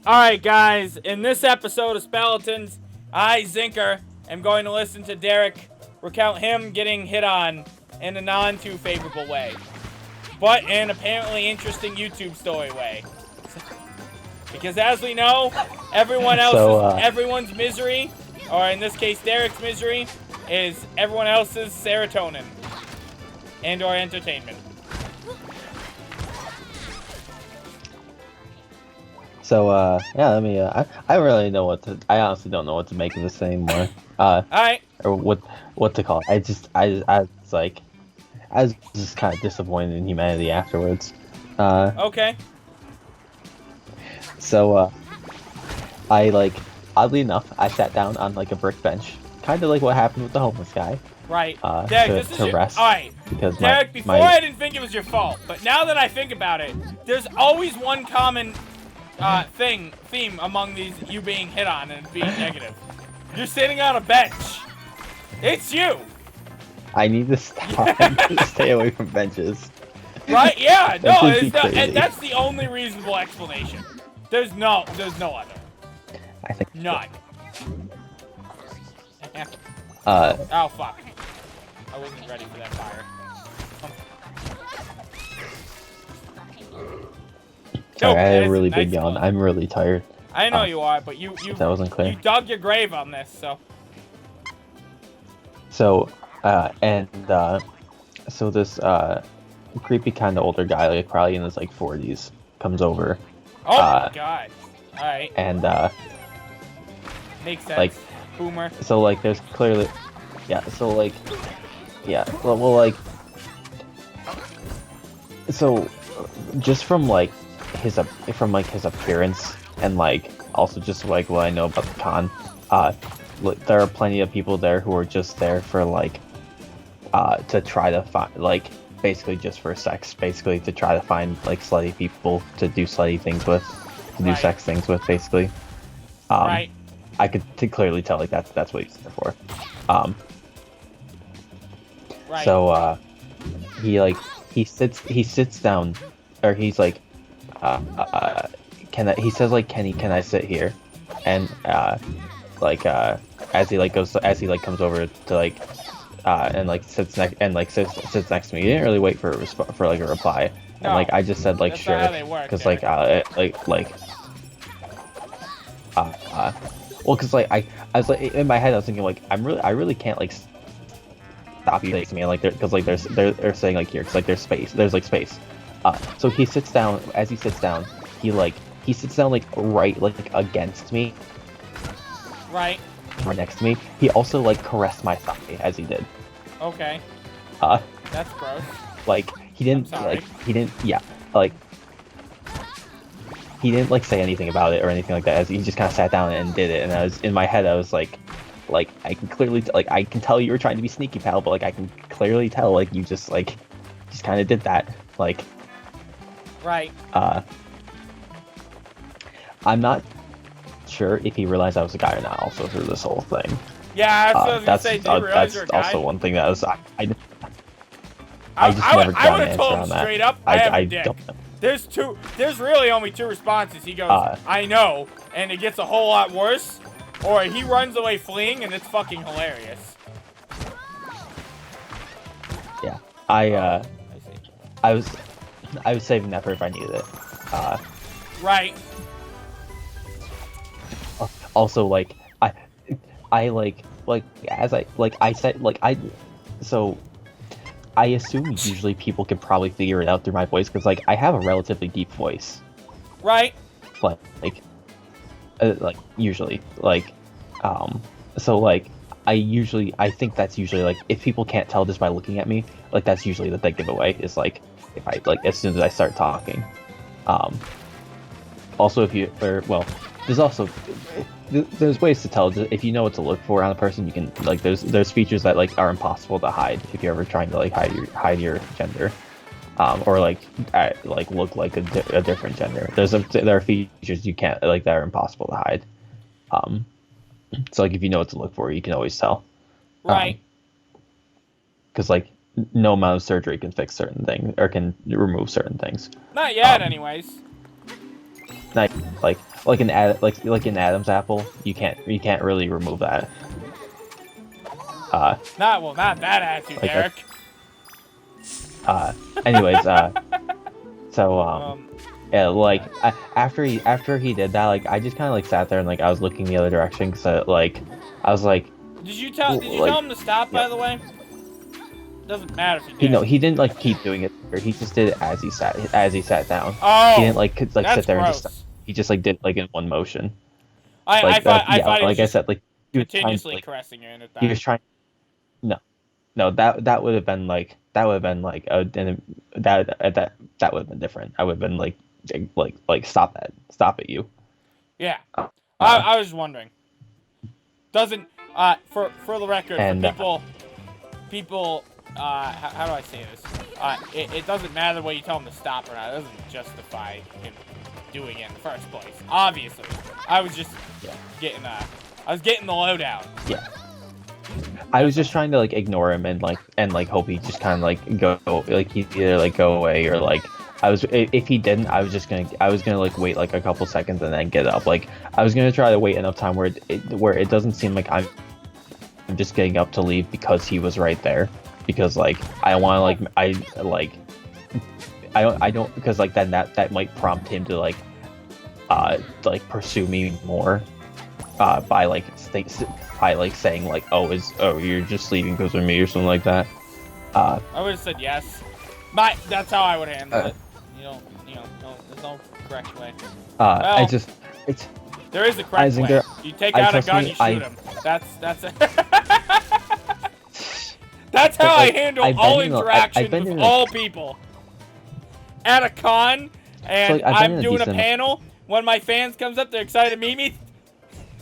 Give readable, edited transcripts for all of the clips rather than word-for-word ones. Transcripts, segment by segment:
Alright, guys, in this episode of Speletons, I, Zinker, am going to listen to Derek recount him getting hit on in a non-too favorable way, but in apparently interesting YouTube story way. Because as we know, everyone's misery, or in this case Derek's misery, is everyone else's serotonin and or entertainment. So, yeah, let me, I really know I honestly don't know what to make of this anymore. Alright. Or what to call it. I was just kind of disappointed in humanity afterwards. Okay. So, oddly enough, I sat down on, a brick bench. Kind of like what happened with the homeless guy. Right. Derek, to rest. Alright. Because Derek, before I didn't think it was your fault, but now that I think about it, there's always one common theme among these you being hit on and being negative. You're sitting on a bench. It's you. I need to stop. I need to stay away from benches. Right? Yeah. No, and that's the only reasonable explanation. There's no other. I think none. Oh fuck. I wasn't ready for that fire. Sorry, I had a really big yawn. I'm really tired. I know you are, but you that wasn't clear. You dug your grave on this, so. So, so this creepy kind of older guy, like probably in his 40s, comes over. Oh my god! All right. And makes sense. Boomer. So there's clearly, yeah. So yeah. Well, so just from his appearance and also just what I know about the con, there are plenty of people there who are just there for to try to find basically just for sex, basically to try to find slutty people to do slutty things with, to do sex things with, basically. Right. I could clearly tell that's what he's there for. Right. So he sits down, or he's he says can I sit here? And as he comes over to and sits next to me. He didn't really wait for a reply. No, And I just said that's sure, not how they work, because well, because I was in my head I was thinking I really can't stop you to me because they're saying here because there's space. So he sits down. As he sits down, he sits down right against me. Right. Right next to me. He also caressed my thigh as he did. Okay. That's gross. He didn't he didn't say anything about it or anything like that. As he just kind of sat down and did it, and I was in my head I was I can clearly I can tell you were trying to be sneaky, pal, but I can clearly tell you just kind of did that Right. I'm not sure if he realized I was a guy or not. Also through this whole thing. Yeah, that's also one thing that was I just I never got would an have answer told him on that. straight up. I have a dick. don't know. There's really only two responses. He goes, I know, and it gets a whole lot worse, or he runs away fleeing, and it's fucking hilarious. Yeah, I see. I was saving that for if I needed it. Right. Also, so I assume usually people can probably figure it out through my voice because I have a relatively deep voice. Right. Usually so I think that's usually if people can't tell just by looking at me, that's usually the big giveaway is if I as soon as I start talking. Also there's ways to tell. If you know what to look for on a person, you can there's features that are impossible to hide if you're ever trying to hide your gender, or look like a different gender. There are features you can't that are impossible to hide. So if you know what to look for, you can always tell. Right. Because no amount of surgery can fix certain things or can remove certain things. Not yet, anyways. not like an Adam's apple. You can't really remove that. Not that attitude, like Derek. Anyways, so yeah, like after he did that, like I just kind of like sat there and like I was looking the other direction because I was like. Did you tell him to stop? By the way, doesn't matter if you did. No, he didn't like keep doing it. He just did it as he sat down. Oh, he didn't like sit there gross. and just. He just like did like in one motion. I thought like I said, like he was continuously trying, like, caressing you in it. he was trying. No, that would have been like that would have been like that would have been different. I would have been like stop it, you. Yeah, I was just wondering. Doesn't for the record, and, for people how do I say this? It doesn't matter what you tell him to stop or not. It doesn't justify him doing it in the first place. Obviously, I was just getting the lowdown. Yeah. I was just trying to like ignore him and hope he just kind of like go like he'd either like go away or like if he didn't I was gonna like wait like a couple seconds and then get up. Like I was gonna try to wait enough time where it doesn't seem like I'm just getting up to leave because he was right there, because like I don't want to I don't because like then that might prompt him to like pursue me more by saying like oh you're just leaving because of me or something like that. I would have said yes. That's how I would handle it. There's no correct way. Well, there is a correct way. You take out a gun, you shoot him. That's it. That's how I handle all interactions with all people. At a con, and I'm doing a panel. When my fans comes up, they're excited to meet me.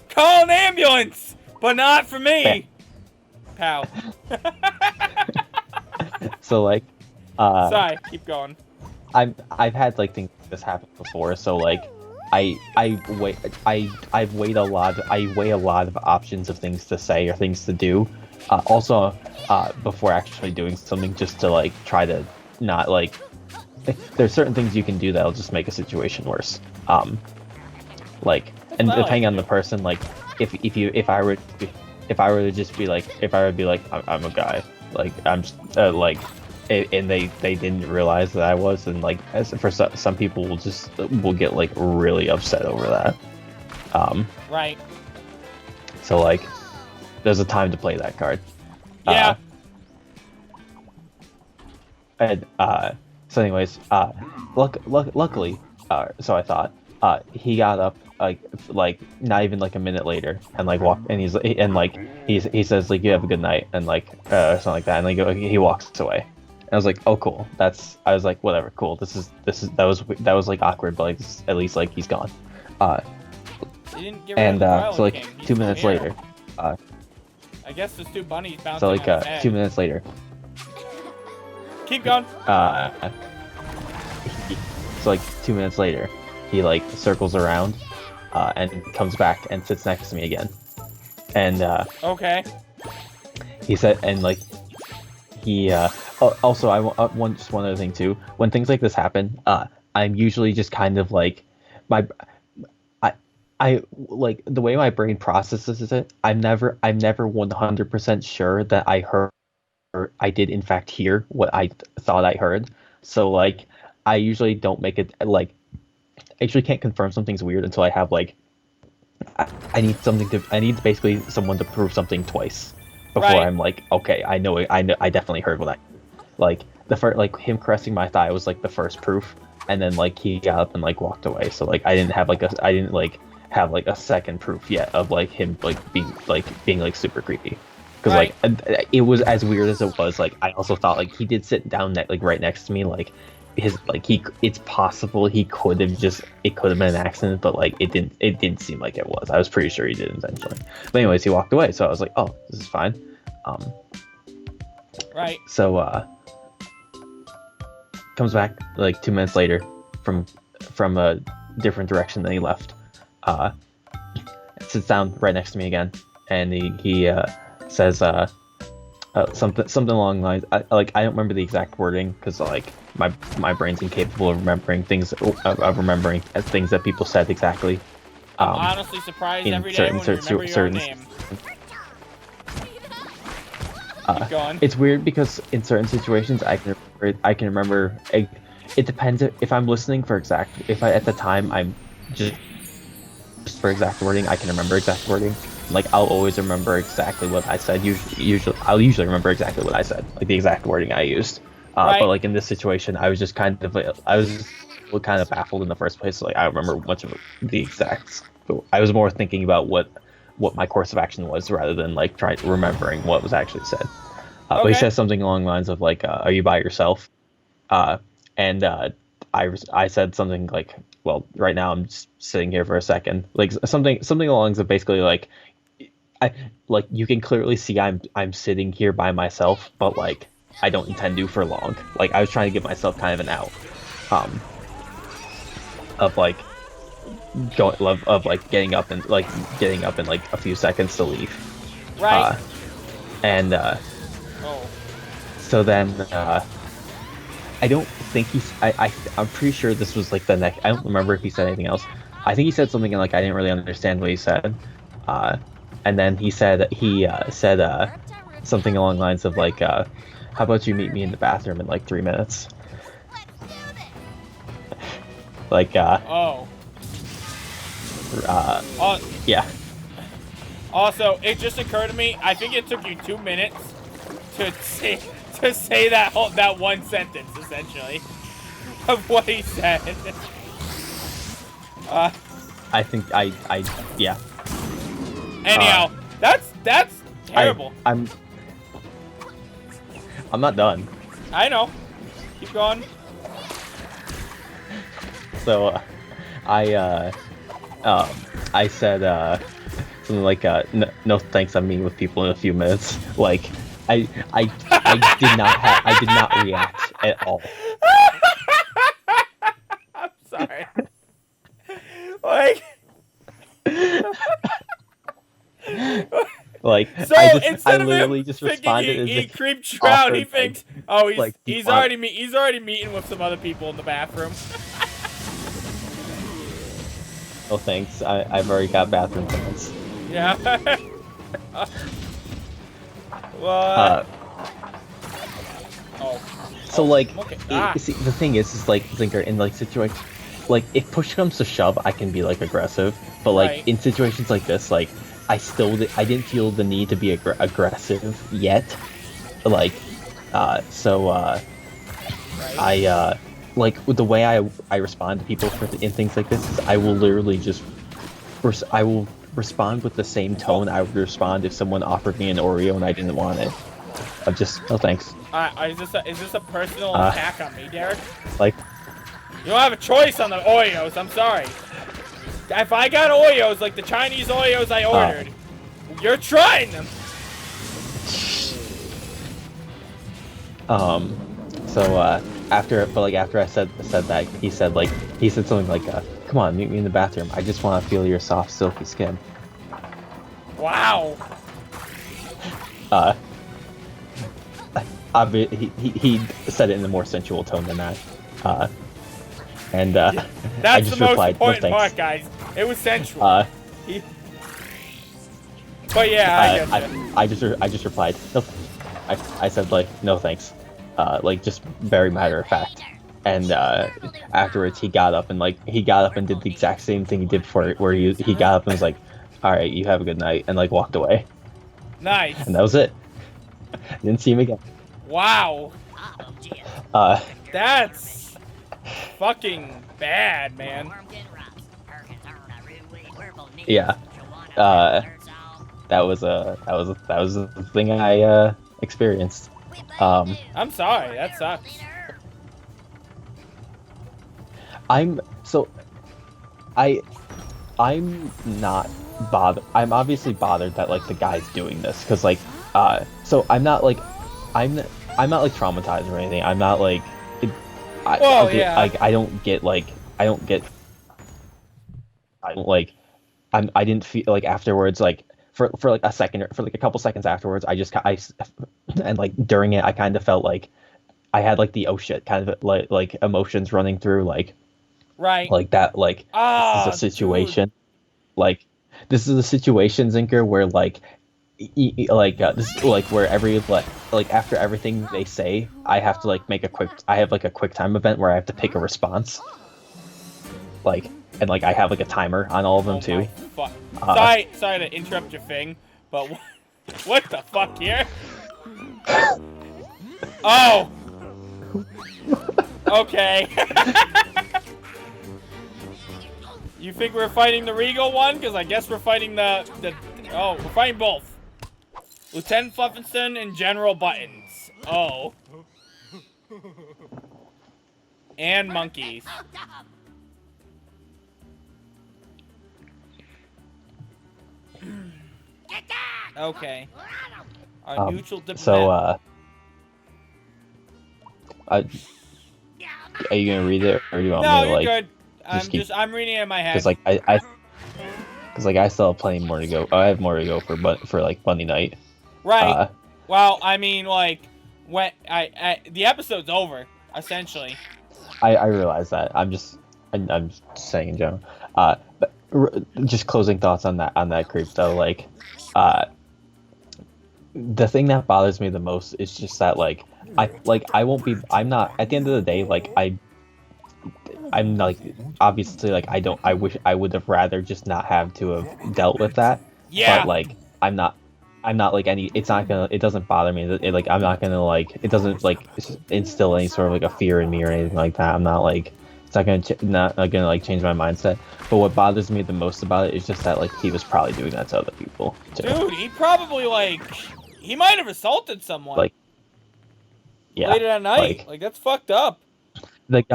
Call an ambulance, but not for me, pal. So like, sorry, keep going. I've had like things like this happen before, so like, I weigh a lot of options of things to say or things to do, also before actually doing something, just to like try to not like. There's certain things you can do that'll just make a situation worse. And depending on the person, like if I were to be like I'm a guy, like I'm just and they didn't realize that I was, and like for some people will get like really upset over that. Right. So like, there's a time to play that card. Yeah. So anyways, luckily, so I thought, he got up like not even like a minute later and like walked, and he says like you have a good night and like something like that, and like he walks away. And I was like, oh cool, I was like, whatever, cool. That was like awkward, but like at least like he's gone. He didn't get rid of the so like King. 2 minutes later. I guess there's two bunnies bouncing. So like on his 2 minutes later. Keep going. So like 2 minutes later, he like circles around, and comes back and sits next to me again. And okay. He said, and like he also I want just one other thing too. When things like this happen, I'm usually just kind of like I like the way my brain processes it. I'm never 100% sure that I did in fact hear what I thought I heard. So like I usually don't make it like I usually can't confirm something's weird until I have like I need basically someone to prove something twice before I'm like, okay, I definitely heard what I like. The first, like him caressing my thigh was like the first proof, and then like he got up and like walked away. So like I didn't have a second proof yet of like him being like super creepy. Because like it was as weird as it was. Like I also thought like he did sit down right next to me. Like it's possible it could have been an accident, but like it didn't seem like it was. I was pretty sure he did intentionally. But anyways, he walked away, so I was like, oh, this is fine. Right. So comes back like 2 minutes later from a different direction than he left. Sits down right next to me again, and he says, something along the lines. I don't remember the exact wording because like my brain's incapable of remembering things of remembering things that people said exactly. I'm honestly surprised In every day when you remember your own name. Keep going. It's weird because in certain situations I can remember. It depends if I'm listening for exact. If I at the time I'm just for exact wording, I can remember exact wording. Like I'll always remember exactly what I said. I'll usually remember exactly what I said, like the exact wording I used. Right. But like in this situation, I was just kind of kind of baffled in the first place. Like I don't remember much of the exacts. I was more thinking about what my course of action was rather than like remembering what was actually said. But he says something along the lines of like, "Are you by yourself?" And I said something like, "Well, right now I'm just sitting here for a second." Like something along the basically like, like you can clearly see I'm sitting here by myself, but like I don't intend to for long. Like I was trying to give myself kind of an out, of like of like getting up in like a few seconds to leave. Right. And so then I don't think I'm pretty sure this was like the next. I don't remember if he said anything else. I think he said something like I didn't really understand what he said. And then he said something along the lines of like, "How about you meet me in the bathroom in like 3 minutes?" Like yeah. Also, it just occurred to me. I think it took you 2 minutes to say that one sentence essentially of what he said. I think yeah. Anyhow, that's terrible. I'm not done. I know. Keep going. So I said something like no thanks, I'm meeting with people in a few minutes. Like I did not react at all. I'm sorry. Like like so I instead literally of him just thinking responded as he if creeped out, he offered, thinks, oh, like, he's already meeting with some other people in the bathroom. Oh thanks, I've already got bathroom plans. Yeah. What? So like, okay. see, the thing is like Zinker in like situations, like if push comes to shove, I can be like aggressive, but like Right. in situations like this, like I didn't feel the need to be aggressive yet, like, Right. I like with the way I respond to people in things like this is I will literally just I will respond with the same tone I would respond if someone offered me an Oreo and I didn't want it. I'm just, oh thanks. Is this a personal attack on me, Derek? Like, you don't have a choice on the Oreos. I'm sorry. If I got Oreos like the Chinese Oreos I ordered, you're trying them. So after I said that, he said something like, "Come on, meet me in the bathroom. I just want to feel your soft, silky skin." Wow. He said it in a more sensual tone than that. And That's I just the most replied, "No important thanks." part, guys. It was sensual. But yeah, I just replied, "No." I said like, "No thanks," like just very matter of fact. And afterwards, he got up and did the exact same thing he did before, where he got up and was like, "All right, you have a good night," and like walked away. Nice. And that was it. Didn't see him again. Wow. That's fucking bad, man. Yeah. That was the thing I experienced. I'm sorry. That sucks. I'm not bothered. I'm obviously bothered that like the guy's doing this because like so I'm not like traumatized or anything. I'm not like I don't get I didn't feel like afterwards like for like a second or for like a couple seconds afterwards I and like during it, I kind of felt like I had like the oh shit kind of like emotions running through Right. like that like this is a Ah, dude. situation like this is a situation, Zinker, where like this like where every like after everything they say, I have to like make a quick. I have like a quick time event where I have to pick a response. Like and like I have like a timer on all of them Oh too. my fuck. Sorry to interrupt your thing, but what the fuck here? Oh. Okay. You think we're fighting the Regal one? Because I guess we're fighting the... Oh, we're fighting both. Lieutenant Fluffinston and General Buttons. Oh. And monkeys. Okay. Our neutral diplomat. So, are you gonna read it, or do you want No, me to you're like? good. I'm reading it in my head. Because like I still have plenty more to go. I have more to go for like Bunny night. Right. Well, I mean, like, when the episode's over, essentially. I realize that. I'm just saying in general. But just closing thoughts on that creep though. Like, the thing that bothers me the most is just that like I won't be. I'm not at the end of the day. Like I'm like obviously like I wish I would have rather just not have to have dealt with that. Yeah. But like I'm not like it doesn't bother me. Like I'm not gonna like it doesn't like instill any sort of like a fear in me or anything like that. I'm not like it's not gonna like change my mindset. But what bothers me the most about it is just that like he was probably doing that to other people too. Dude, he probably he might have assaulted someone. Like yeah, late at night. Like that's fucked up. Like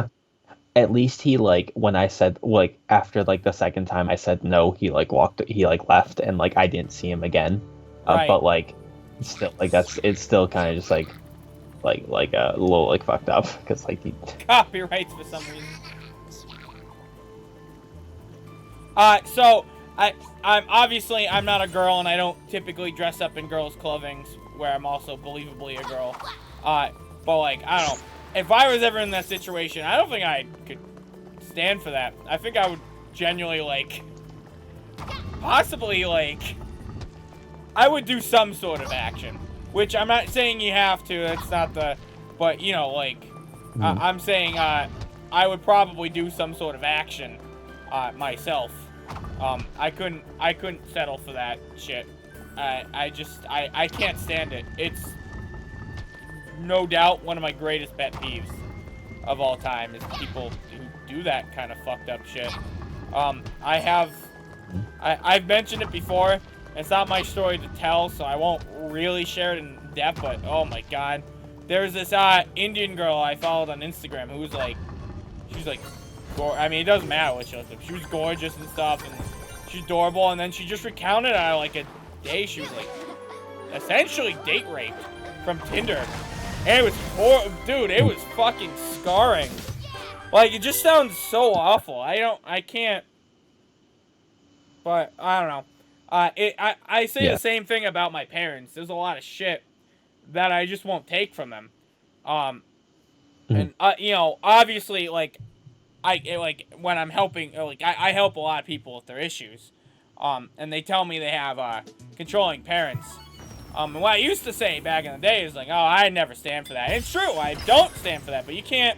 at least he like when I said like after like the second time I said no, he like left and like I didn't see him again. Right. But like still like it's still kind of just like a little like fucked up because like he copyrights for some reason. So I'm not a girl and I don't typically dress up in girls' clothing where I'm also believably a girl. But like I don't know. If I was ever in that situation, I don't think I could stand for that. I think I would genuinely like possibly like I would do some sort of action, which I'm not saying you have to. It's not but you know, like I'm saying I would probably do some sort of action myself. I couldn't settle for that shit. I can't stand it. It's no doubt one of my greatest pet peeves of all time is people who do that kind of fucked up shit. I've mentioned it before. It's not my story to tell, so I won't really share it in depth, but oh my god. There's this Indian girl I followed on Instagram who was like, she's like, I mean, it doesn't matter what she looks like. She was gorgeous and stuff, and she's adorable, and then she just recounted on like a day she was like, essentially date raped from Tinder. And it was horrible, dude, it was fucking scarring. Like, it just sounds so awful. I can't, but I don't know. I say the same thing about my parents. There's a lot of shit that I just won't take from them. And, you know, obviously, like, when I'm helping, like, I help a lot of people with their issues. And they tell me they have, controlling parents. And what I used to say back in the day is like, oh, I never stand for that. And it's true, I don't stand for that, but you can't,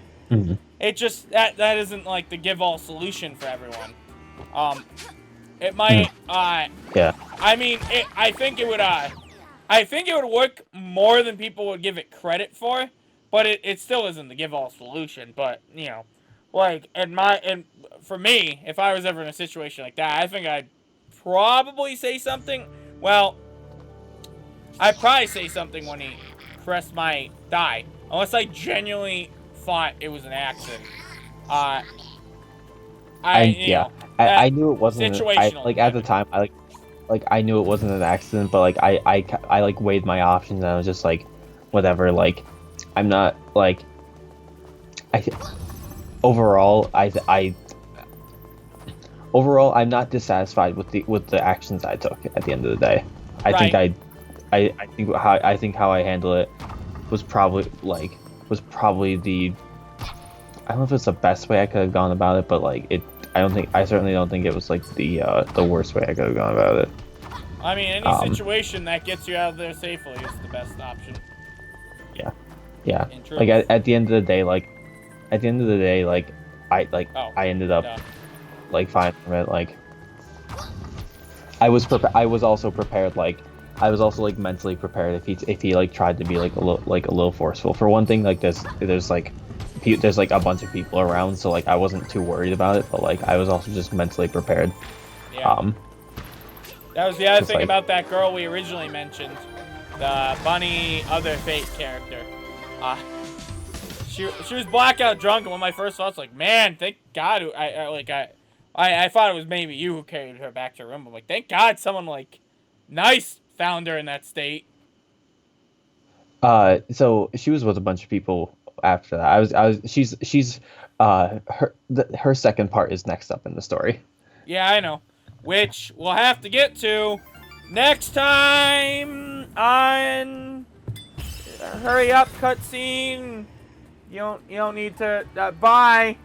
it just, that isn't, like, the give-all solution for everyone. It might, yeah. I mean, I think it would work more than people would give it credit for, but it still isn't the give-all solution, but, you know, like, and for me, if I was ever in a situation like that, I think I'd probably say something, well, I'd probably say something when he pressed my thigh, unless I genuinely thought it was an accident. I knew it wasn't. Situational. At the time, I knew it wasn't an accident, but like I like weighed my options and I was just like, whatever. Like, I'm not like, overall I'm not dissatisfied with the actions I took at the end of the day. I think I think how I handle it was probably the I don't know if it's the best way I could have gone about it, but like I certainly don't think it was like the worst way I could have gone about it. I mean, any situation that gets you out of there safely is the best option. Yeah, yeah. In truth. Like at the end of the day, I ended up like fine from it. Like I was also prepared. Like I was also like mentally prepared if he like tried to be like a little forceful. For one thing, like there's like a bunch of people around, so like I wasn't too worried about it. But like I was also just mentally prepared. Yeah. That was the other thing about that girl we originally mentioned, the Bunny Other Fate character. She was blackout drunk, and one of my first thoughts like, man, thank God I thought it was maybe you who carried her back to her room. I'm like, thank God someone like nice found her in that state. So she was with a bunch of people after that. She's her second part is next up in the story. Yeah, I know. Which we'll have to get to next time on Hurry Up Cutscene. You don't need to bye.